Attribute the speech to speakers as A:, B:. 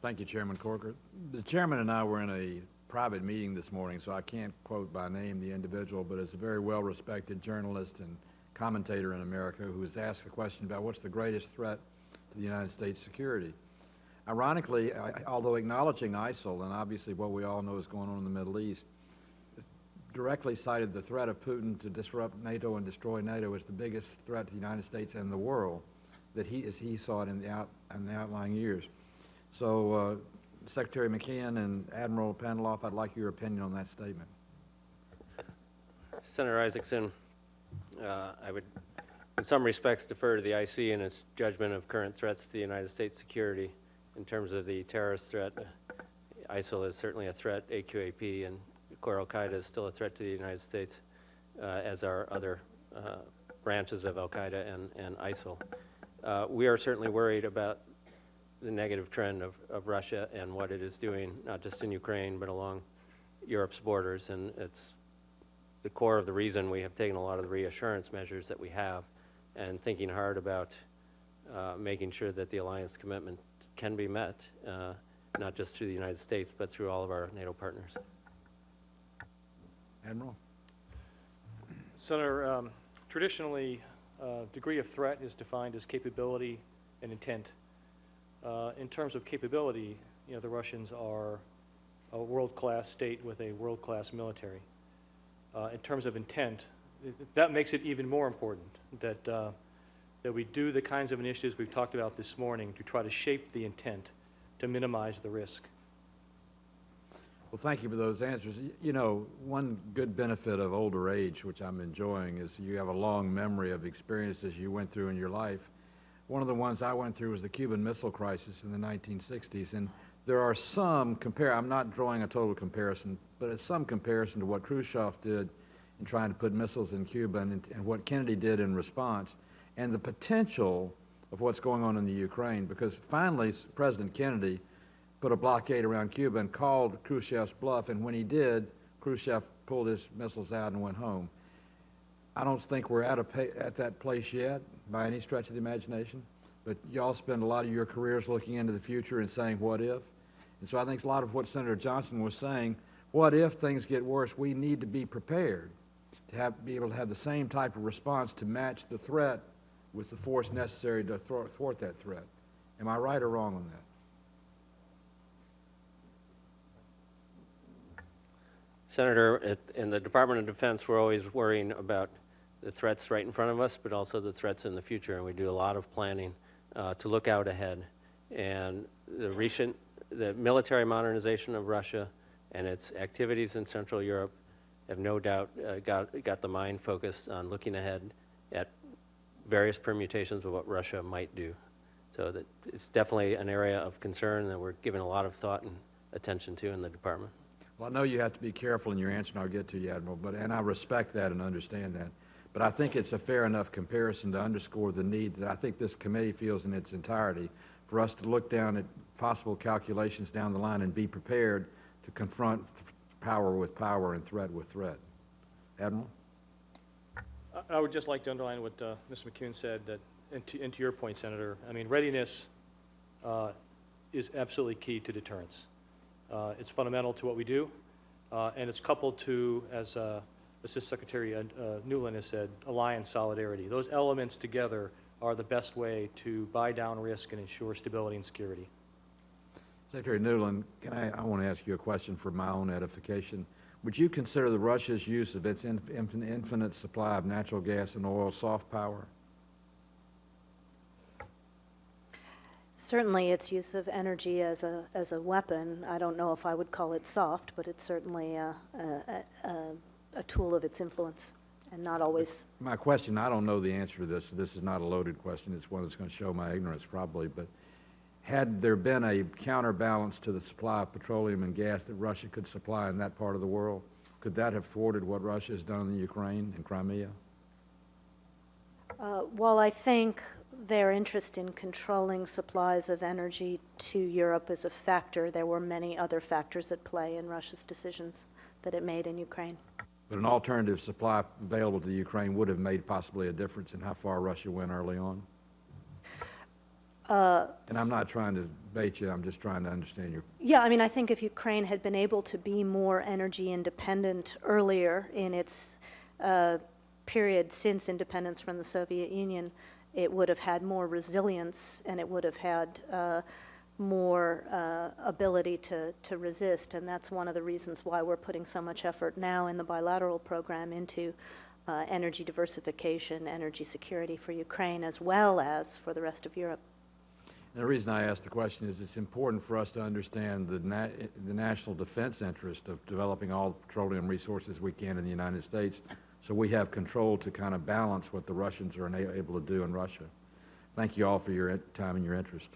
A: Thank you, Chairman Corker. The chairman and I were in a private meeting this morning, so I can't quote by name the individual, but it's a very well-respected journalist and commentator in America who was asked a question about what's the greatest threat to the United States security. Ironically, although acknowledging ISIL and obviously what we all know is going on in the Middle East, directly cited the threat of Putin to disrupt NATO and destroy NATO as the biggest threat to the United States and the world that he saw it in the outlying years. So, Secretary McKeon and Admiral Paniloff, I'd like your opinion on that statement.
B: Senator Isakson, I would, in some respects, defer to the IC in its judgment of current threats to the United States security. In terms of the terrorist threat, ISIL is certainly a threat, AQAP, and core al-Qaeda is still a threat to the United States, as are other branches of al-Qaeda and ISIL. We are certainly worried about the negative trend of Russia and what it is doing, not just in Ukraine, but along Europe's borders. And it's the core of the reason we have taken a lot of the reassurance measures that we have and thinking hard about making sure that the alliance commitment can be met, not just through the United States, but through all of our NATO partners.
A: Admiral?
C: Senator, traditionally, degree of threat is defined as capability and intent. In terms of capability, you know, the Russians are a world-class state with a world-class military. In terms of intent, that makes it even more important that we do the kinds of initiatives we've talked about this morning to try to shape the intent to minimize the risk.
A: Well, thank you for those answers. You know, one good benefit of older age, which I'm enjoying, is you have a long memory of experiences you went through in your life. One of the ones I went through was the Cuban Missile Crisis in the 1960s, and there are some I'm not drawing a total comparison, but it's some comparison to what Khrushchev did in trying to put missiles in Cuba and what Kennedy did in response, and the potential of what's going on in the Ukraine, because finally President Kennedy put a blockade around Cuba and called Khrushchev's bluff, and when he did, Khrushchev pulled his missiles out and went home. I don't think we're at that place yet by any stretch of the imagination, but y'all spend a lot of your careers looking into the future and saying what if. And so I think a lot of what Senator Johnson was saying, what if things get worse, we need to be prepared to be able to have the same type of response to match the threat with the force necessary to thwart that threat. Am I right or wrong on that?
B: Senator, in the Department of Defense, we're always worrying about the threats right in front of us, but also the threats in the future, and we do a lot of planning to look out ahead. And the military modernization of Russia and its activities in Central Europe have no doubt got the mind focused on looking ahead at various permutations of what Russia might do. So that it's definitely an area of concern that we're giving a lot of thought and attention to in the department.
A: Well, I know you have to be careful in your answer, and I'll get to you, Admiral, and I respect that and understand that. But I think it's a fair enough comparison to underscore the need that I think this committee feels in its entirety for us to look down at possible calculations down the line and be prepared to confront power with power and threat with threat. Admiral?
C: I would just like to underline what Mr. McKeon said, that, and to your point, Senator, I mean, readiness is absolutely key to deterrence. It's fundamental to what we do, and it's coupled to, as Assistant Secretary Nuland has said, alliance solidarity. Those elements together are the best way to buy down risk and ensure stability and security.
A: Secretary Nuland, I want to ask you a question for my own edification. Would you consider Russia's use of its infinite supply of natural gas and oil soft power?
D: Certainly its use of energy as a weapon, I don't know if I would call it soft, but it's certainly a tool of its influence, and not always.
A: My question, I don't know the answer to this. This is not a loaded question. It's one that's going to show my ignorance probably, but had there been a counterbalance to the supply of petroleum and gas that Russia could supply in that part of the world, could that have thwarted what Russia has done in the Ukraine and Crimea?
D: Well, I think their interest in controlling supplies of energy to Europe is a factor. There were many other factors at play in Russia's decisions that it made in Ukraine.
A: But an alternative supply available to the Ukraine would have made possibly a difference in how far Russia went early on? And I'm not trying to bait you, I'm just trying to understand your,
D: Yeah, I mean, I think if Ukraine had been able to be more energy independent earlier in its period since independence from the Soviet Union, it would have had more resilience and it would have had more ability to resist. And that's one of the reasons why we're putting so much effort now in the bilateral program into energy diversification, energy security for Ukraine, as well as for the rest of Europe.
A: and the reason I ask the question is it's important for us to understand the national defense interest of developing all petroleum resources we can in the United States, so we have control to kind of balance what the Russians are able to do in Russia. Thank you all for your time and your interest.